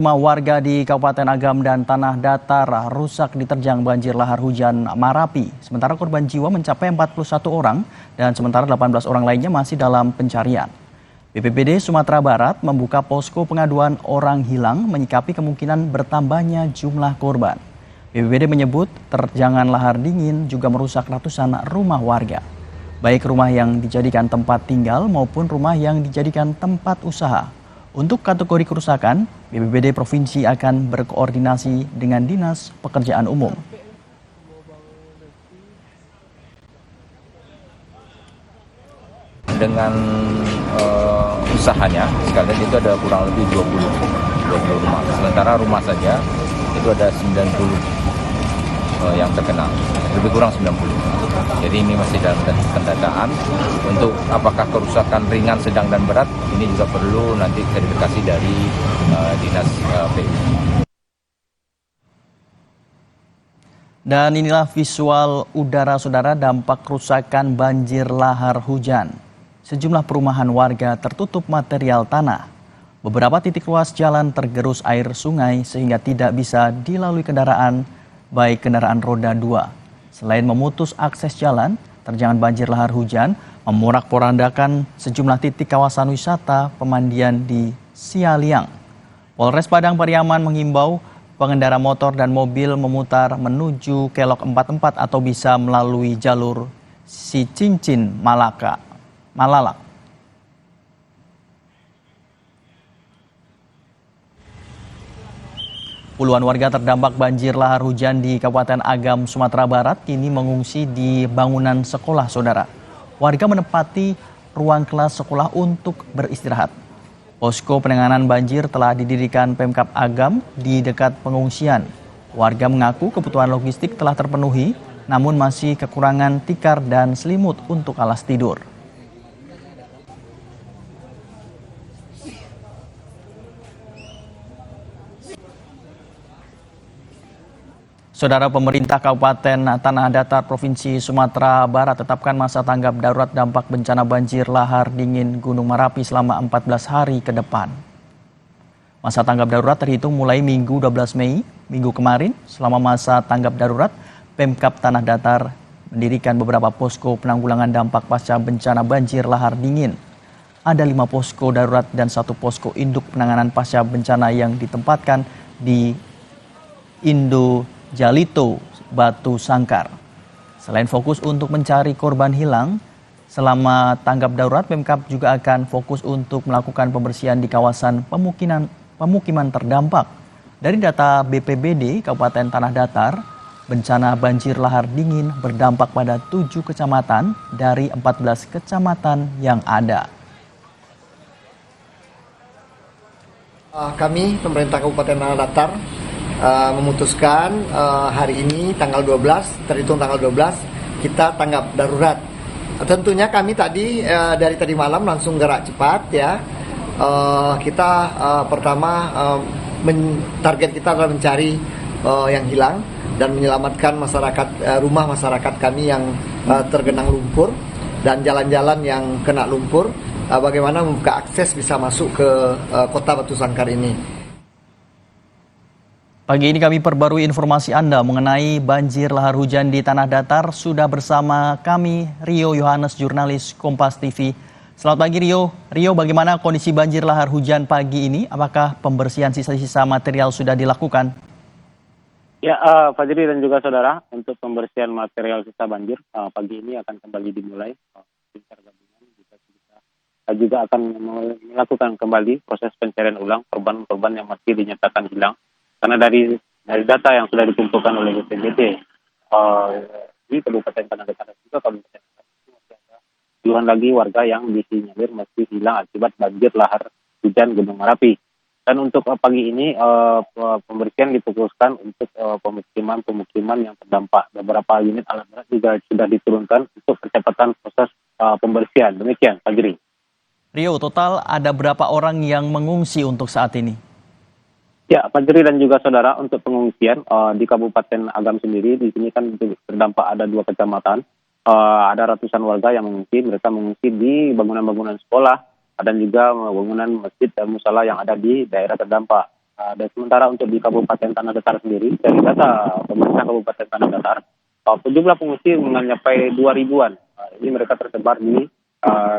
Rumah warga di Kabupaten Agam dan Tanah Datar rusak diterjang banjir lahar hujan Marapi. Sementara korban jiwa mencapai 41 orang dan sementara 18 orang lainnya masih dalam pencarian. BPBD Sumatera Barat membuka posko pengaduan orang hilang menyikapi kemungkinan bertambahnya jumlah korban. BPBD menyebut terjangan lahar dingin juga merusak ratusan rumah warga, baik rumah yang dijadikan tempat tinggal maupun rumah yang dijadikan tempat usaha. Untuk kategori kerusakan, BPBD Provinsi akan berkoordinasi dengan Dinas Pekerjaan Umum. Dengan usahanya sekalian itu ada kurang lebih 20 rumah. Sementara rumah saja itu ada 90 yang terkena, lebih kurang 90. Jadi ini masih dalam pendataan. Untuk apakah kerusakan ringan, sedang, dan berat, ini juga perlu nanti verifikasi dari Dinas PU. Dan inilah visual udara saudara dampak kerusakan banjir lahar hujan. Sejumlah perumahan warga tertutup material tanah. Beberapa titik ruas jalan tergerus air sungai sehingga tidak bisa dilalui kendaraan, baik kendaraan roda 2. Selain memutus akses jalan, terjangan banjir lahar hujan memorak-porandakan sejumlah titik kawasan wisata pemandian di Sialiang. Polres Padang Pariaman menghimbau pengendara motor dan mobil memutar menuju Kelok 44 atau bisa melalui jalur Sicincin Malalak. Puluhan warga terdampak banjir lahar hujan di Kabupaten Agam, Sumatera Barat kini mengungsi di bangunan sekolah saudara. Warga menempati ruang kelas sekolah untuk beristirahat. Posko penanganan banjir telah didirikan Pemkab Agam di dekat pengungsian. Warga mengaku kebutuhan logistik telah terpenuhi, namun masih kekurangan tikar dan selimut untuk alas tidur. Saudara, pemerintah Kabupaten Tanah Datar Provinsi Sumatera Barat tetapkan masa tanggap darurat dampak bencana banjir lahar dingin Gunung Merapi selama 14 hari ke depan. Masa tanggap darurat terhitung mulai Minggu 12 Mei, minggu kemarin. Selama masa tanggap darurat, Pemkab Tanah Datar mendirikan beberapa posko penanggulangan dampak pasca bencana banjir lahar dingin. Ada 5 posko darurat dan 1 posko induk penanganan pasca bencana yang ditempatkan di Jalito, Batu Sangkar. Selain fokus untuk mencari korban hilang, selama tanggap darurat Pemkab juga akan fokus untuk melakukan pembersihan di kawasan pemukiman terdampak. Dari data BPBD Kabupaten Tanah Datar, bencana banjir lahar dingin berdampak pada 7 kecamatan dari 14 kecamatan yang ada. Kami pemerintah Kabupaten Tanah Datar memutuskan hari ini tanggal 12, terhitung tanggal 12 kita tanggap darurat. Tentunya kami dari tadi malam langsung gerak cepat ya. Kita pertama target kita adalah mencari yang hilang dan menyelamatkan rumah masyarakat kami yang tergenang lumpur dan jalan-jalan yang kena lumpur. Bagaimana membuka akses bisa masuk ke kota Batu Sangkar ini. Pagi ini kami perbarui informasi Anda mengenai banjir lahar hujan di Tanah Datar. Sudah bersama kami Rio Yohanes, jurnalis Kompas TV. Selamat pagi Rio. Rio, bagaimana kondisi banjir lahar hujan pagi ini? Apakah pembersihan sisa-sisa material sudah dilakukan? Ya, Fajri dan juga saudara, untuk pembersihan material sisa banjir pagi ini akan kembali dimulai. Tim SAR gabungan juga akan melakukan kembali proses pencarian ulang korban-korban yang masih dinyatakan hilang. Karena dari data yang sudah dikumpulkan oleh BPBD di Kabupaten Tanah Datar juga Kabupaten masih ada puluhan lagi warga yang disinyalir masih hilang akibat banjir lahar hujan Gunung Merapi. Dan untuk pagi ini pembersihan difokuskan untuk pemukiman yang terdampak. Beberapa unit alat berat juga sudah diturunkan untuk percepatan proses pembersihan. Demikian, Fajri. Rio, total ada berapa orang yang mengungsi untuk saat ini? Ya, Fajri dan juga saudara, untuk pengungsian di Kabupaten Agam sendiri, di sini kan terdampak ada 2 kecamatan. Ada ratusan warga yang mengungsi, mereka mengungsi di bangunan-bangunan sekolah, dan juga bangunan masjid dan musala yang ada di daerah terdampak. Dan sementara untuk di Kabupaten Tanah Datar sendiri, dari data pemerintah Kabupaten Tanah Datar, jumlah pengungsi mencapai 2.000-an. Ini mereka tersebar di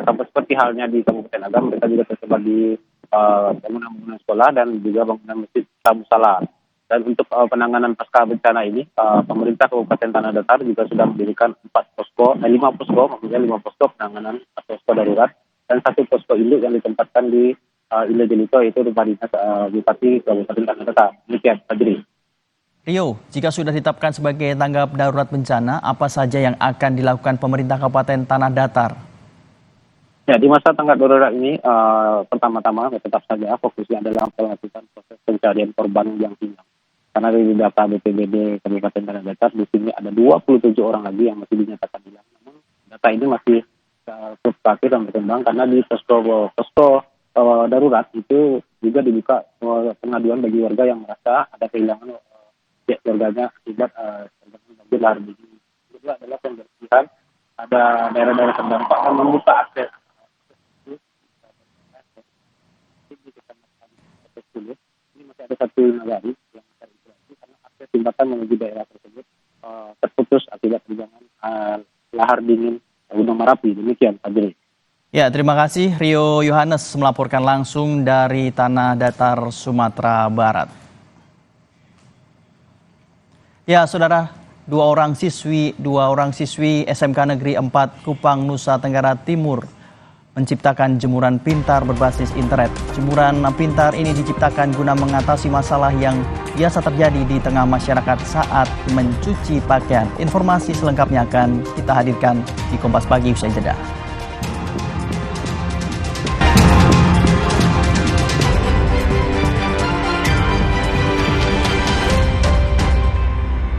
sama seperti halnya di Kabupaten Agam, mereka juga tersebar di bangunan-bangunan sekolah dan juga bangunan masjid Musala. Dan untuk penanganan pasca bencana ini, pemerintah Kabupaten Tanah Datar juga sudah mendirikan 5 posko penanganan posko darurat dan 1 posko induk yang ditempatkan di Ile Jelito, yaitu rumah dinas Bupati Kabupaten Tanah Datar. Demikian, Fajri. Rio, jika sudah ditetapkan sebagai tanggap darurat bencana, apa saja yang akan dilakukan pemerintah Kabupaten Tanah Datar? Ya, di masa tanggap darurat ini, pertama-tama tetap saja fokusnya adalah melakukan proses pencarian korban yang hilang. Karena dari data BPBD Kabupaten Tanah Datar, di sini ada 27 orang lagi yang masih dinyatakan hilang. Namun data ini masih fluktuatif dan berkembang karena di posko darurat itu juga dibuka pengaduan bagi warga yang merasa ada kehilangan keluarganya akibat banjir lahar dingin. Kedua adalah pembersihan, ada daerah-daerah terdampak dan membuka akses. Ini masih ada 1 nagari yang mencari itu karena akses jembatan menuju daerah tersebut terputus akibat terjangan lahar dingin Gunung Merapi. Demikian, Fajri. Ya, terima kasih Rio Yohanes melaporkan langsung dari Tanah Datar, Sumatera Barat. Ya, saudara, dua orang siswi SMK Negeri 4 Kupang, Nusa Tenggara Timur menciptakan jemuran pintar berbasis internet. Jemuran pintar ini diciptakan guna mengatasi masalah yang biasa terjadi di tengah masyarakat saat mencuci pakaian. Informasi selengkapnya akan kita hadirkan di Kompas Pagi usai jeda.